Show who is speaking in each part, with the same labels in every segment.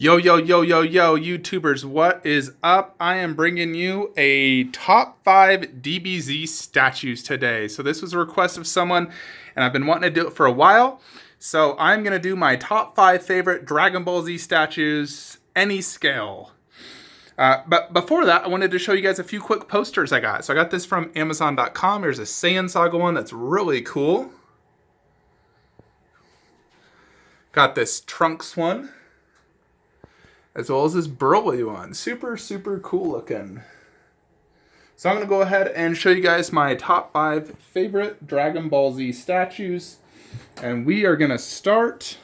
Speaker 1: Yo, yo, yo, yo, yo, YouTubers, what is up? I am bringing you a top 5 DBZ statues today. So this was a request of someone, and I've been wanting to do it for a while. So I'm going to do my top 5 favorite Dragon Ball Z statues, any scale. But before that, I wanted to show you guys a few quick posters I got. So I got this from Amazon.com. There's a Saiyan Saga one that's really cool. Got this Trunks one, as well as this Broly one. Super, super cool looking. So I'm going to go ahead and show you guys my top 5 favorite Dragon Ball Z statues. And we are going to start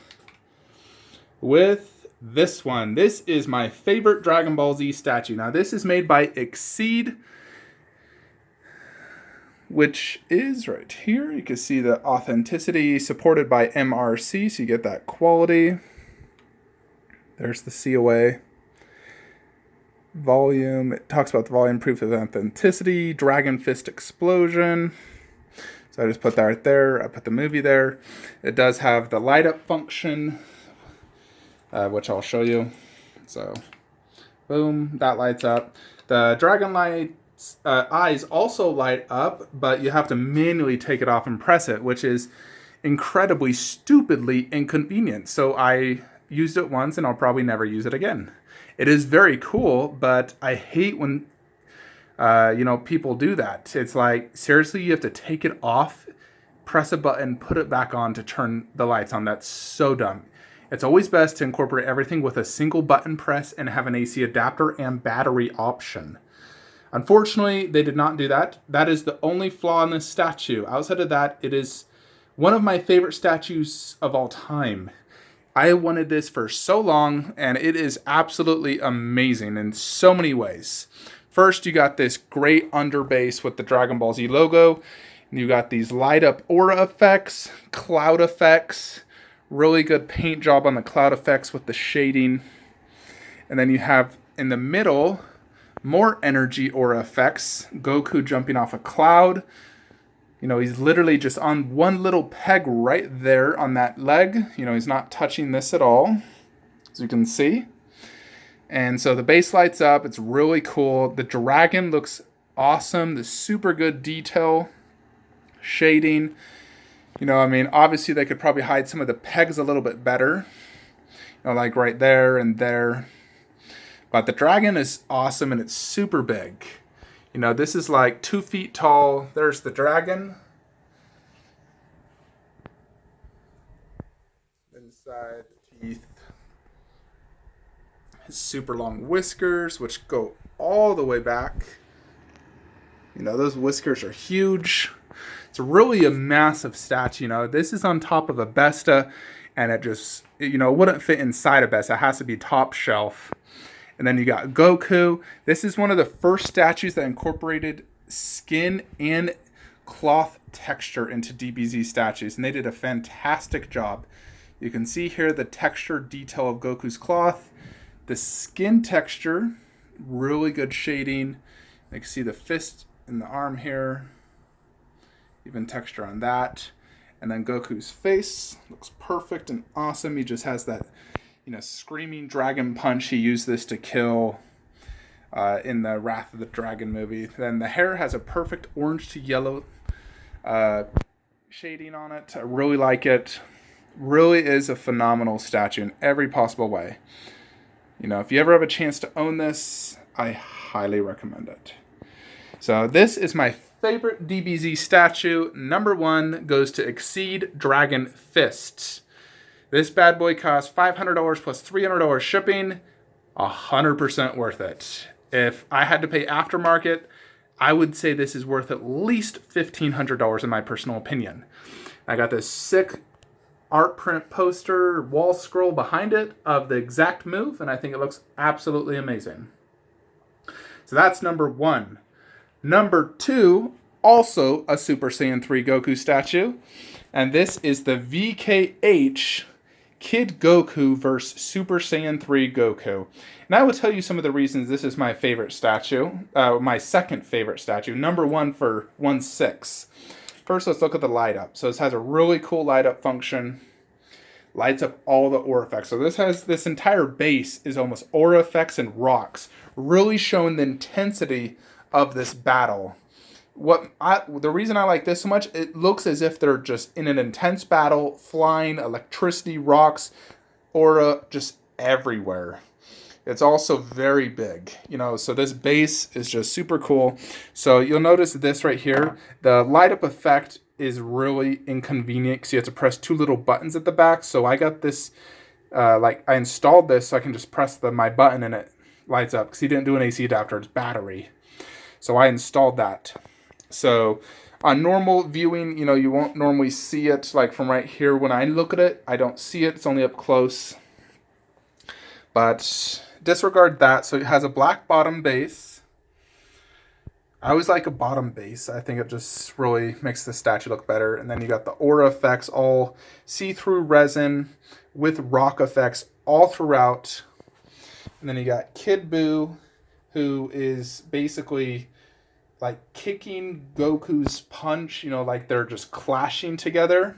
Speaker 1: with this one. This is my favorite Dragon Ball Z statue. Now this is made by Exceed, which is right here. You can see the authenticity supported by MRC, so you get that quality. There's the COA. Volume, it talks about the volume, proof of authenticity, Dragon Fist Explosion. So I just put that right there. I put the movie there. It does have the light up function, which I'll show you. So, boom, that lights up. The Dragon Light's eyes also light up, but you have to manually take it off and press it, which is incredibly, stupidly inconvenient. So I used it once and I'll probably never use it again. It is very cool, but I hate when people do that. It's like, seriously, you have to take it off, press a button, put it back on to turn the lights on. That's so dumb. It's always best to incorporate everything with a single button press and have an AC adapter and battery option. Unfortunately, they did not do that. That is the only flaw in this statue. Outside of that, it is one of my favorite statues of all time. I wanted this for so long, and it is absolutely amazing in so many ways. First, you got this great underbase with the Dragon Ball Z logo. And you got these light up aura effects, cloud effects, really good paint job on the cloud effects with the shading. And then you have in the middle, more energy aura effects. Goku jumping off a cloud. You know, he's literally just on one little peg right there on that leg. You know, he's not touching this at all, as you can see. And so the base lights up. It's really cool. The dragon looks awesome. The super good detail, shading. You know, I mean, obviously they could probably hide some of the pegs a little bit better. You know, like right there and there. But the dragon is awesome and it's super big. You know, this is like 2 feet tall. There's the dragon. Inside the teeth. His super long whiskers, which go all the way back. You know, those whiskers are huge. It's really a massive statue. You know, this is on top of a Besta, and it just, you know, wouldn't fit inside a Besta. It has to be top shelf. And then you got Goku. This is one of the first statues that incorporated skin and cloth texture into DBZ statues. And they did a fantastic job. You can see here the texture detail of Goku's cloth. The skin texture, really good shading. You can see the fist in the arm here. Even texture on that. And then Goku's face looks perfect and awesome. He just has that, you know, screaming dragon punch. He used this to kill in the Wrath of the Dragon movie. Then the hair has a perfect orange to yellow shading on it. I really like it. Really is a phenomenal statue in every possible way. You know, if you ever have a chance to own this, I highly recommend it. So this is my favorite DBZ statue. Number 1 goes to Exceed Dragon Fists. This bad boy costs $500 plus $300 shipping. 100% worth it. If I had to pay aftermarket, I would say this is worth at least $1,500 in my personal opinion. I got this sick art print poster wall scroll behind it of the exact move, and I think it looks absolutely amazing. So that's number 1. Number 2, also a Super Saiyan 3 Goku statue, and this is the VKH Kid Goku vs. Super Saiyan 3 Goku. And I will tell you some of the reasons this is my favorite statue, my second favorite statue, number 1 for 1/6. First, let's look at the light up. So this has a really cool light up function. lights up all the aura effects. So this entire base is almost aura effects and rocks, really showing the intensity of this battle. The reason I like this so much, it looks as if they're just in an intense battle, flying, electricity, rocks, aura, just everywhere. It's also very big, so this base is just super cool. So you'll notice this right here, the light up effect is really inconvenient because you have to press two little buttons at the back. So I got this, I installed this so I can just press my button and it lights up, because he didn't do an AC adapter, it's battery. So I installed that. So on normal viewing, you won't normally see it, like from right here. When I look at it, I don't see it, it's only up close. But disregard that. So it has a black bottom base. I always like a bottom base. I think it just really makes the statue look better. And then you got the aura effects, all see-through resin with rock effects all throughout. And then you got Kid Buu, who is basically like kicking Goku's punch, like they're just clashing together.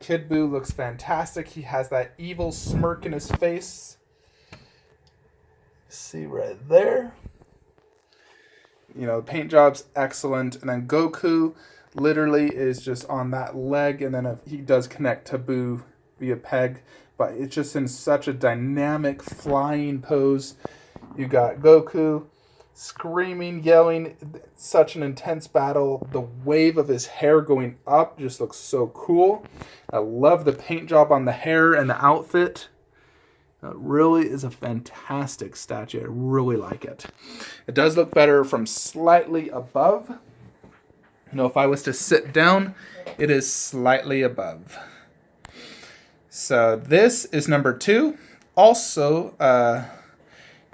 Speaker 1: Kid Buu looks fantastic. He has that evil smirk in his face. See right there. The paint job's excellent. And then Goku literally is just on that leg, and then he does connect to Buu via peg, but it's just in such a dynamic flying pose. You got Goku screaming, yelling, such an intense battle. The wave of his hair going up just looks so cool. I love the paint job on the hair and the outfit. It really is a fantastic statue. I really like it. It does look better from slightly above. If I was to sit down, it is slightly above. So this is number 2. Also,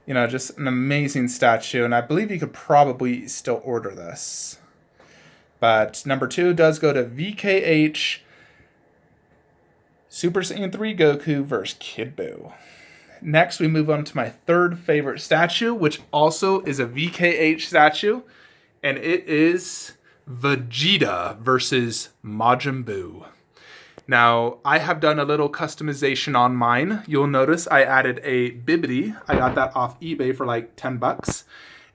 Speaker 1: just an amazing statue, and I believe you could probably still order this. But number 2 does go to VKH Super Saiyan 3 Goku versus Kid Buu. Next, we move on to my third favorite statue, which also is a VKH statue, and it is Vegeta versus Majin Buu. Now, I have done a little customization on mine. You'll notice I added a bibbidi. I got that off eBay for like $10.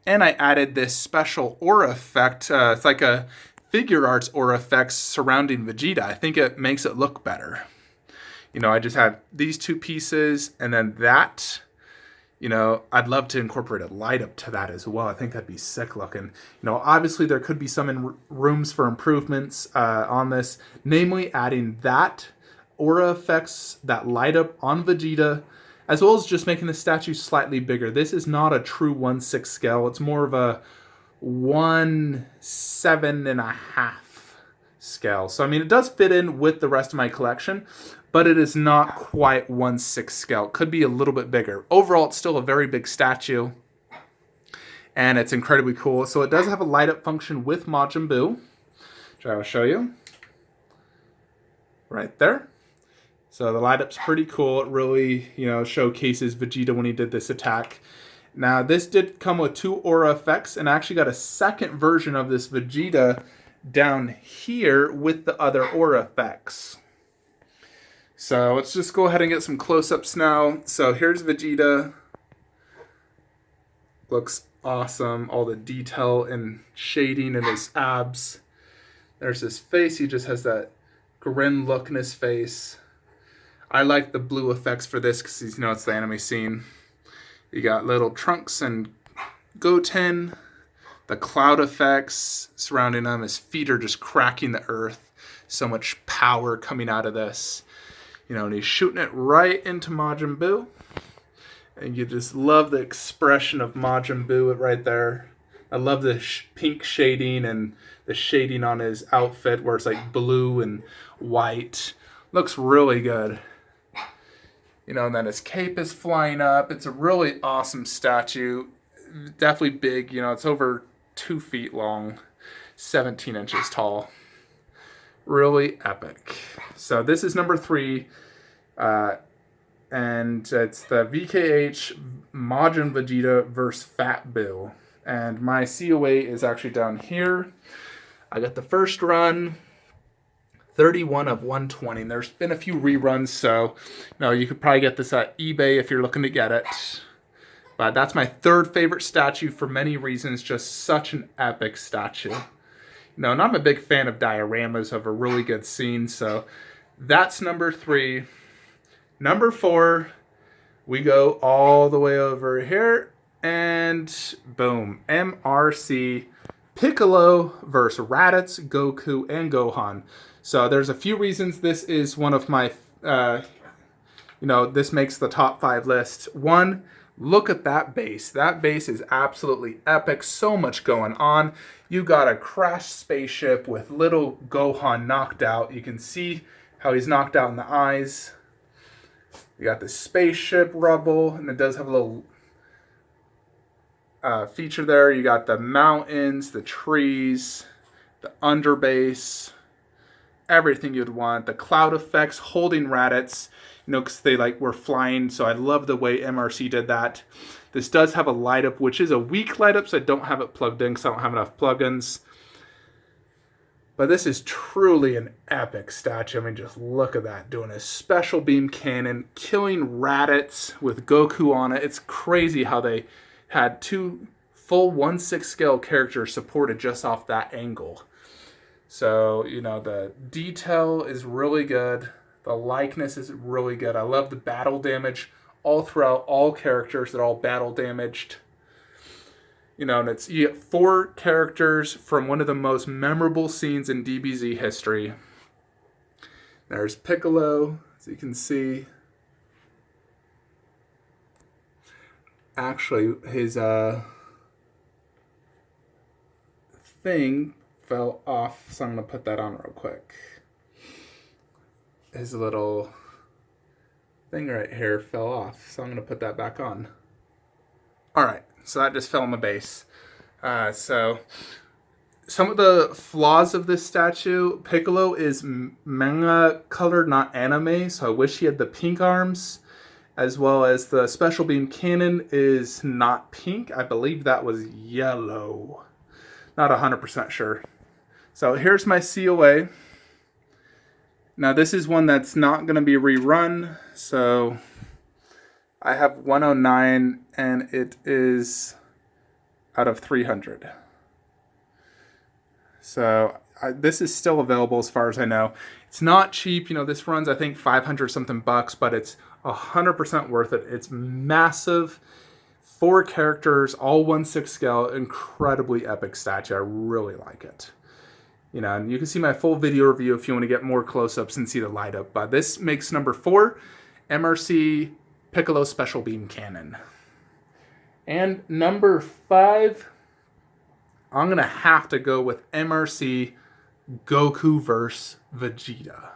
Speaker 1: And I added this special aura effect. It's like a figure arts aura effect surrounding Vegeta. I think it makes it look better. I just have these two pieces, and then that. I'd love to incorporate a light up to that as well. I think that'd be sick looking. Obviously there could be some rooms for improvements on this, namely adding that aura effects, that light up on Vegeta, as well as just making the statue slightly bigger. This is not a true 1/6 scale. It's more of a 1/7.5 scale. So, it does fit in with the rest of my collection, but it is not quite 1/6 scale. It could be a little bit bigger. Overall, it's still a very big statue, and it's incredibly cool. So it does have a light up function with Majin Buu, which I will show you right there. So the light up's pretty cool. It really, showcases Vegeta when he did this attack. Now, this did come with 2 aura effects, and I actually got a second version of this Vegeta down here with the other aura effects. So let's just go ahead and get some close-ups now. So here's Vegeta. Looks awesome. All the detail and shading in his abs. There's his face. He just has that grin look in his face. I like the blue effects for this because it's the anime scene. You got little Trunks and Goten. The cloud effects surrounding him. His feet are just cracking the earth. So much power coming out of this. And he's shooting it right into Majin Buu. And you just love the expression of Majin Buu right there. I love the pink shading and the shading on his outfit where it's like blue and white. Looks really good. And then his cape is flying up. It's a really awesome statue. Definitely big. It's over 2 feet long, 17 inches tall. Really epic. So this is number 3. And it's the VKH Majin Vegeta versus Fat Buu. And my COA is actually down here. I got the first run, 31 of 120. And there's been a few reruns, so you could probably get this at eBay if you're looking to get it. But that's my third favorite statue for many reasons. Just such an epic statue. And I'm a big fan of dioramas of a really good scene, so that's number 3. Number 4, we go all the way over here, and boom, MRC Piccolo versus Raditz, Goku, and Gohan. So there's a few reasons this is one of my, this makes the top 5 list. 1, look at that base. That base is absolutely epic. So much going on. You got a crashed spaceship with little Gohan knocked out. You can see how he's knocked out in the eyes. You got the spaceship rubble, and it does have a little feature there. You got the mountains, the trees, the underbase, everything you'd want. The cloud effects holding Raditz, because they were flying. So I love the way MRC did that. This does have a light up, which is a weak light up, so I don't have it plugged in because I don't have enough plugins. But this is truly an epic statue. I mean, just look at that, doing a special beam cannon, killing Raditz with Goku on it. It's crazy how they had 2 full 1/6 scale characters supported just off that angle. So, the detail is really good. The likeness is really good. I love the battle damage all throughout all characters. They're all battle damaged. And you get 4 characters from one of the most memorable scenes in DBZ history. There's Piccolo, as you can see. Actually, his thing fell off, so I'm going to put that on real quick. His little thing right here fell off, so I'm going to put that back on. Alright, so that just fell on the base. So, some of the flaws of this statue, Piccolo is manga colored, not anime, so I wish he had the pink arms. As well as the special beam cannon is not pink. I believe that was yellow. Not 100% sure. So here's my COA. Now this is one that's not going to be rerun. So I have 109 and it is out of 300. So this is still available as far as I know. It's not cheap. This runs I think 500 something bucks, but it's 100% worth it. It's massive, 4 characters, all 1/6 scale, incredibly epic statue. I really like it. And you can see my full video review if you want to get more close-ups and see the light up. But this makes number 4, MRC Piccolo Special Beam Cannon. And number 5, I'm going to have to go with MRC Goku vs. Vegeta.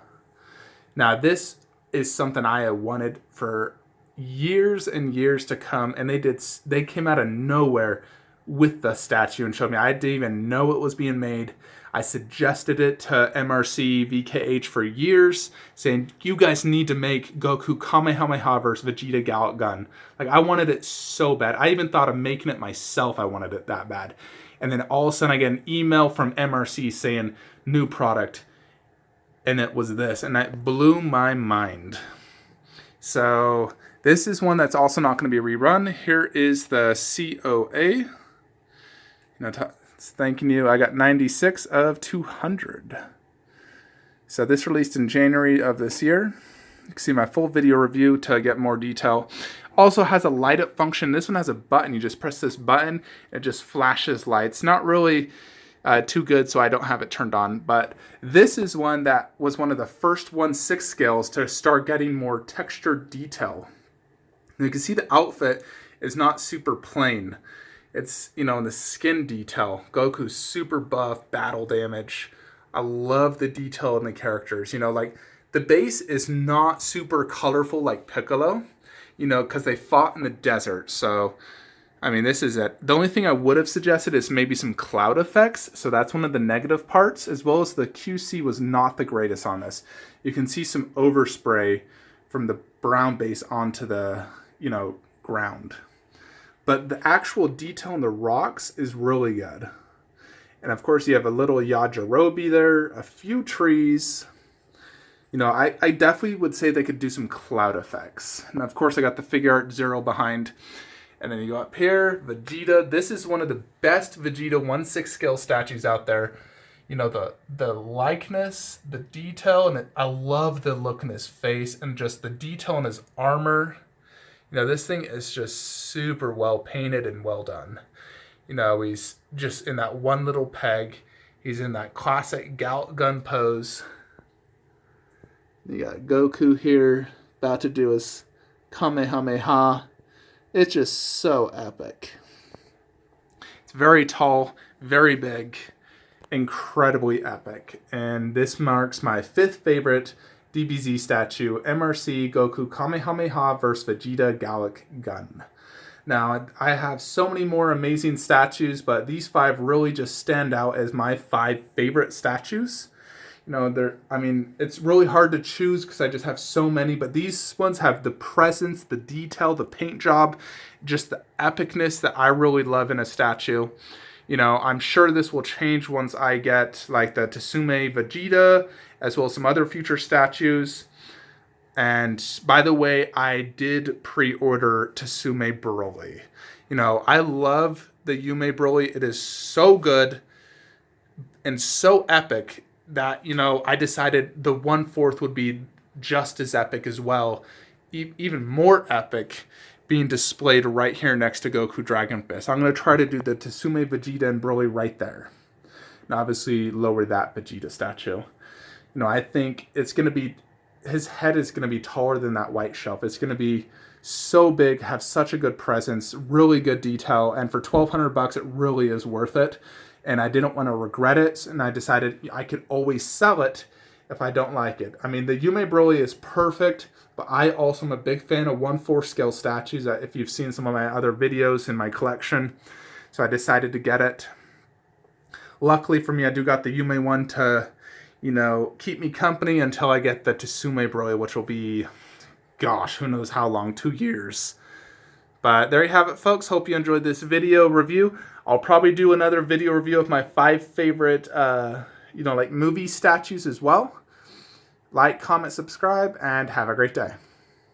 Speaker 1: Now this is something I have wanted for years and years to come, and they came out of nowhere with the statue and showed me. I didn't even know it was being made. I suggested it to MRC VKH for years, saying, you guys need to make Goku Kamehameha versus Vegeta Gallic Gun. I wanted it so bad. I even thought of making it myself. I wanted it that bad. And then all of a sudden I get an email from MRC saying, new product. And it was this, and that blew my mind. So this is one that's also not going to be rerun. Here is the COA. It's thanking you. I got 96 of 200. So this released in January of this year. You can see my full video review to get more detail. Also has a light up function. This one has a button. You just press this button, it just flashes lights. Not really too good, so I don't have it turned on. But this is one that was one of the first 1/6 scales to start getting more textured detail. And you can see the outfit is not super plain. It's, in the skin detail. Goku's super buff, battle damage. I love the detail in the characters. The base is not super colorful like Piccolo, because they fought in the desert. So this is it. The only thing I would have suggested is maybe some cloud effects. So that's one of the negative parts, as well as the QC was not the greatest on this. You can see some overspray from the brown base onto the, ground. But the actual detail in the rocks is really good. And of course you have a little Yajirobe there, a few trees. You know, I definitely would say they could do some cloud effects. And of course, I got the figure art Zero behind. And then you go up here, Vegeta. This is one of the best Vegeta 1/6 scale statues out there. You know, the likeness, the detail, and I love the look in his face and just the detail in his armor. You know, this thing is just super well painted and well done. You know, he's just in that one little peg. He's in that classic gout gun pose. You got Goku here about to do his Kamehameha. It's just so epic. It's very tall, very big, incredibly epic. And this marks my 5th favorite DBZ statue, MRC Goku Kamehameha vs. Vegeta Gallic Gun. Now, I have so many more amazing statues, but these 5 really just stand out as my 5 favorite statues. You know, it's really hard to choose because I just have so many, but these ones have the presence, the detail, the paint job, just the epicness that I really love in a statue. You know, I'm sure this will change once I get like the Tsume Vegeta, as well as some other future statues. And by the way, I did pre-order Tsume Broly. You know, I love the Yume Broly. It is so good and so epic that, you know, I decided the 1/4 would be just as epic as well. Even more epic, being displayed right here next to Goku Dragon Fist. I'm going to try to do the Tsume Vegeta and Broly right there. And obviously lower that Vegeta statue. You know, I think it's going to be, his head is going to be taller than that white shelf. It's going to be so big, have such a good presence, really good detail, and for $1,200 it really is worth it. And I didn't want to regret it, and I decided I could always sell it if I don't like it. I mean, the Yume Broly is perfect, but I also am a big fan of 1/4 scale statues, if you've seen some of my other videos in my collection. So I decided to get it. Luckily for me, I do got the Yume one to, you know, keep me company until I get the Tsume Broly, which will be, gosh, who knows how long, 2 years. But there you have it, folks. Hope you enjoyed this video review. I'll probably do another video review of my 5 favorite, you know, like movie statues as well. Like, comment, subscribe, and have a great day.